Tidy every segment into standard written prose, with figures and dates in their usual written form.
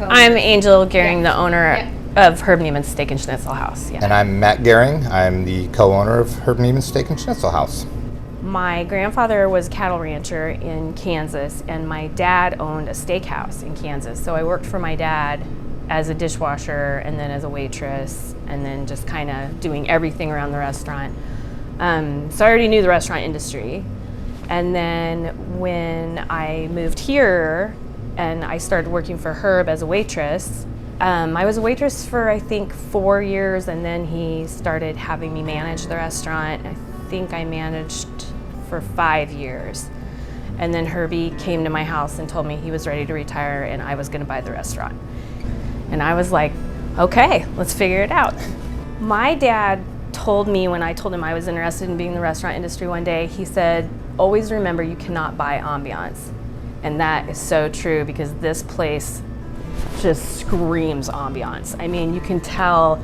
I'm Angel Gehring, the owner of Herb Niemann Steak and Schnitzel House. Yeah. And I'm Matt Gehring. I'm the co-owner of Herb Niemann Steak and Schnitzel House. My grandfather was a cattle rancher in Kansas, and my dad owned a steakhouse in Kansas. So I worked for my dad as a dishwasher and then as a waitress, and then just kind of doing everything around the restaurant. So I already knew the restaurant industry. And then when I moved here and I started working for Herb as a waitress, I was a waitress for I think 4 years, and then he started having me manage the restaurant. I think I managed for 5 years. And then Herbie came to my house and told me he was ready to retire and I was gonna buy the restaurant. And I was like, okay, let's figure it out. My dad told me when I told him I was interested in being in the restaurant industry one day, he said, always remember you cannot buy ambiance. And that is so true, because this place just screams ambiance. I mean, you can tell,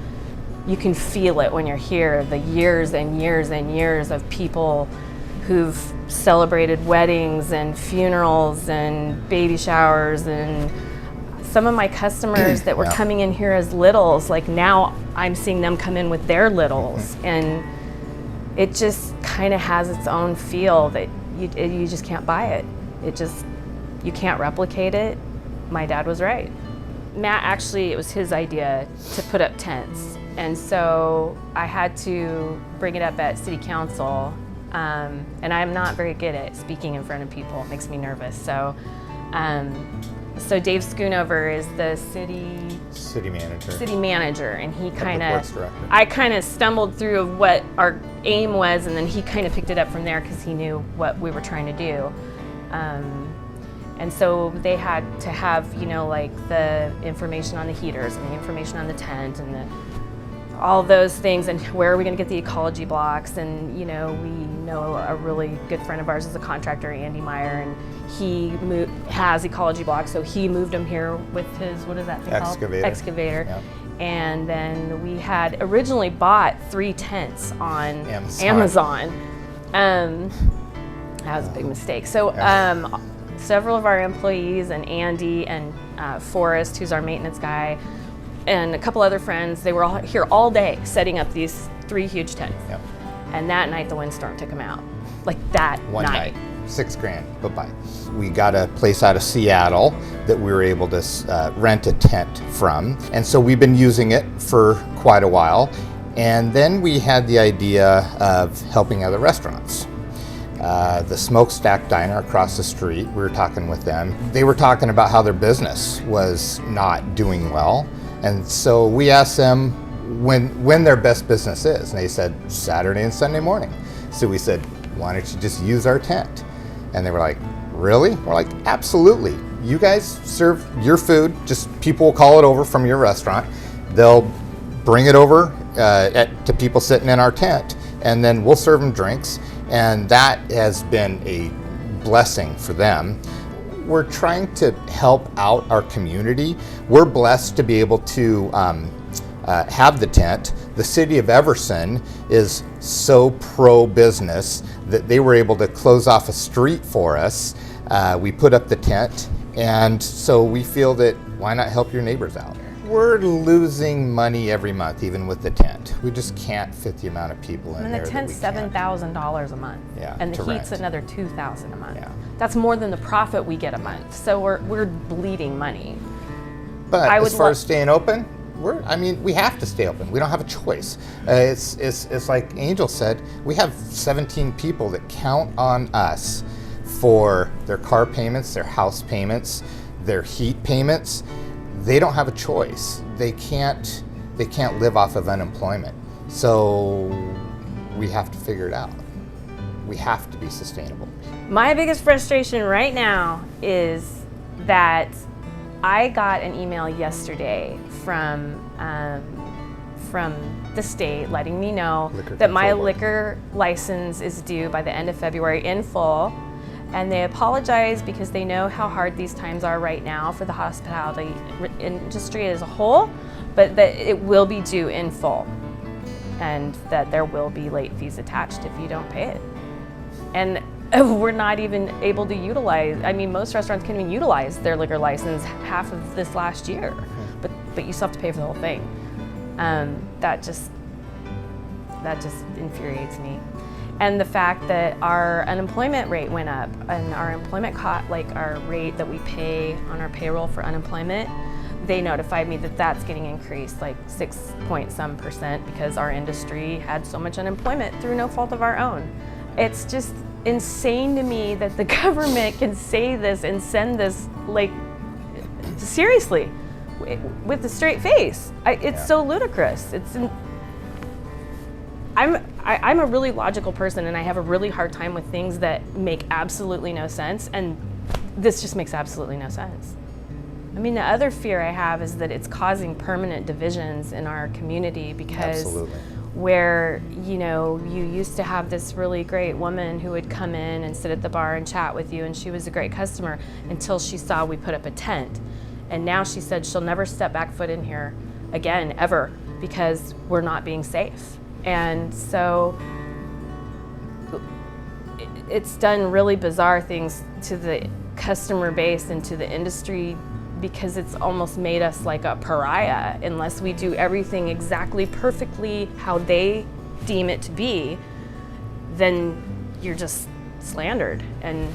you can feel it when you're here, the years and years and years of people who've celebrated weddings and funerals and baby showers, and some of my customers that were coming in here as littles, like now I'm seeing them come in with their littles, and it just kind of has its own feel that you just can't buy it. You can't replicate it. My dad was right. Matt, actually, it was his idea to put up tents. And so I had to bring it up at city council. And I'm not very good at speaking in front of people. It makes me nervous. So Dave Schoonover is the city manager, and he I kind of stumbled through of what our aim was, and then he kind of picked it up from there because he knew what we were trying to do. And so they had to have, like the information on the heaters and the information on the tent and all those things, and where are we going to get the ecology blocks. And we know a really good friend of ours is a contractor, Andy Meyer, and he has ecology blocks, so he moved them here with his, what is that thing called? Excavator. Yep. And then we had originally bought 3 tents on Amazon. That was a big mistake. So several of our employees, and Andy and Forrest, who's our maintenance guy, and a couple other friends, they were all here all day setting up these 3 huge tents. Yep. And that night the windstorm took them out. Like that One night. $6,000, bye-bye. We got a place out of Seattle that we were able to rent a tent from. And so we've been using it for quite a while. And then we had the idea of helping other restaurants. The Smokestack Diner across the street, we were talking with them. They were talking about how their business was not doing well. And so we asked them when their best business is. And they said, Saturday and Sunday morning. So we said, why don't you just use our tent? And they were like, really? We're like, absolutely. You guys serve your food, just people will call it over from your restaurant. They'll bring it over to people sitting in our tent, and then we'll serve them drinks. And that has been a blessing for them. We're trying to help out our community. We're blessed to be able to have the tent. The city of Everson is so pro-business that they were able to close off a street for us. We put up the tent, and so we feel that why not help your neighbors out? We're losing money every month, even with the tent. We just can't fit the amount of people in there. And the tent's $7,000 a month. Yeah, and the heat's another $2,000 a month. Yeah. That's more than the profit we get a month. So we're bleeding money. But as far as staying open, we have to stay open. We don't have a choice. It's like Angel said, we have 17 people that count on us for their car payments, their house payments, their heat payments. They don't have a choice. They can't live off of unemployment. So we have to figure it out. We have to be sustainable. My biggest frustration right now is that I got an email yesterday from the state letting me know that my liquor license is due by the end of February in full. And they apologize because they know how hard these times are right now for the hospitality industry as a whole, but that it will be due in full, and that there will be late fees attached if you don't pay it. And we're not even able to utilize, I mean, most restaurants can't even utilize their liquor license half of this last year, but you still have to pay for the whole thing. That just infuriates me. And the fact that our unemployment rate went up, and our employment our rate that we pay on our payroll for unemployment, they notified me that that's getting increased like 6-point-some% because our industry had so much unemployment through no fault of our own. It's just insane to me that the government can say this and send this, like, seriously, with a straight face. It's so ludicrous. I'm a really logical person, and I have a really hard time with things that make absolutely no sense, and this just makes absolutely no sense. I mean, the other fear I have is that it's causing permanent divisions in our community because where, you know, you used to have this really great woman who would come in and sit at the bar and chat with you, and she was a great customer until she saw we put up a tent. And now she said she'll never step back foot in here again, ever, because we're not being safe. And so it's done really bizarre things to the customer base and to the industry, because it's almost made us like a pariah unless we do everything exactly perfectly how they deem it to be. Then you're just slandered, and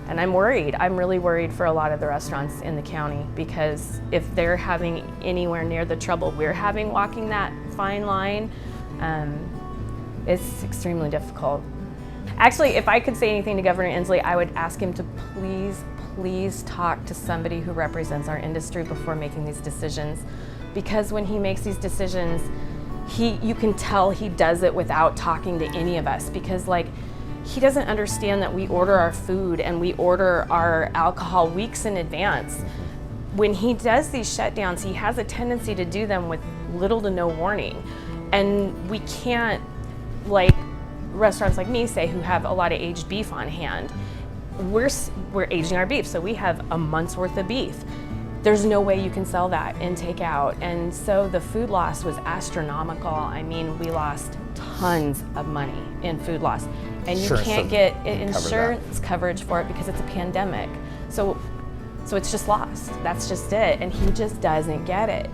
I'm worried. I'm really worried for a lot of the restaurants in the county, because if they're having anywhere near the trouble we're having walking that fine line, it's extremely difficult. Actually, if I could say anything to Governor Inslee, I would ask him to please talk to somebody who represents our industry before making these decisions, because when he makes these decisions, you can tell he does it without talking to any of us, because like, he doesn't understand that we order our food and we order our alcohol weeks in advance. When he does these shutdowns, he has a tendency to do them with little to no warning. And we can't, like restaurants like me say, who have a lot of aged beef on hand, we're aging our beef, so we have a month's worth of beef. There's no way you can sell that in takeout. And so the food loss was astronomical. I mean, we lost tons of money in food loss. And you can't get insurance coverage for it because it's a pandemic. So it's just lost. That's just it. And he just doesn't get it.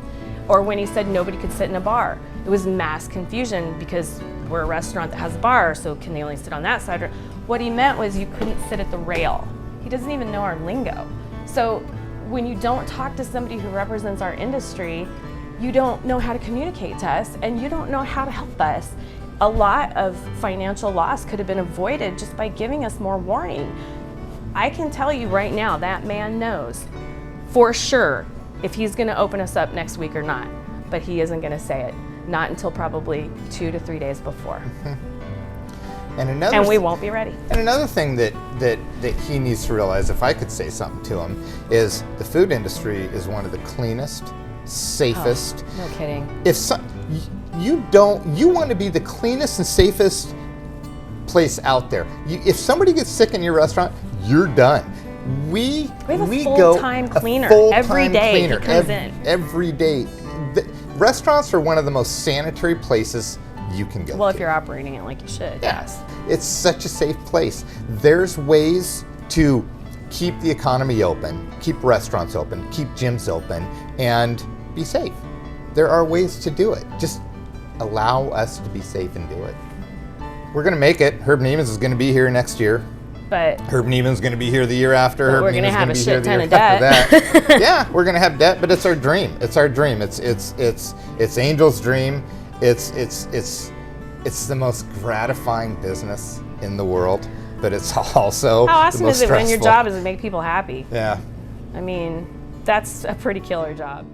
Or when he said nobody could sit in a bar, it was mass confusion because we're a restaurant that has a bar, so can they only sit on that side? What he meant was you couldn't sit at the rail. He doesn't even know our lingo. So when you don't talk to somebody who represents our industry, you don't know how to communicate to us, and you don't know how to help us. A lot of financial loss could have been avoided just by giving us more warning. I can tell you right now, that man knows for sure if he's gonna open us up next week or not, but he isn't gonna say it, not until probably 2 to 3 days before. And we won't be ready. And another thing that he needs to realize, if I could say something to him, is the food industry is one of the cleanest, safest. Oh, no kidding. You want to be the cleanest and safest place out there. If somebody gets sick in your restaurant, you're done. We have a go full-time cleaner every day. He comes in every day. Restaurants are one of the most sanitary places you can go. Well, if you're operating it like you should. Yes. It's such a safe place. There's ways to keep the economy open, keep restaurants open, keep gyms open, and be safe. There are ways to do it. Just allow us to be safe and do it. We're going to make it. Herb Niemann is going to be here next year. But Herb Niemann's going to be here the year after. But we're going to have a shit ton of debt. Yeah, we're going to have debt, but it's our dream. It's our dream. It's Angel's dream. It's the most gratifying business in the world, but it's also how awesome the most is it stressful. when your job is to make people happy? Yeah. I mean, that's a pretty killer job.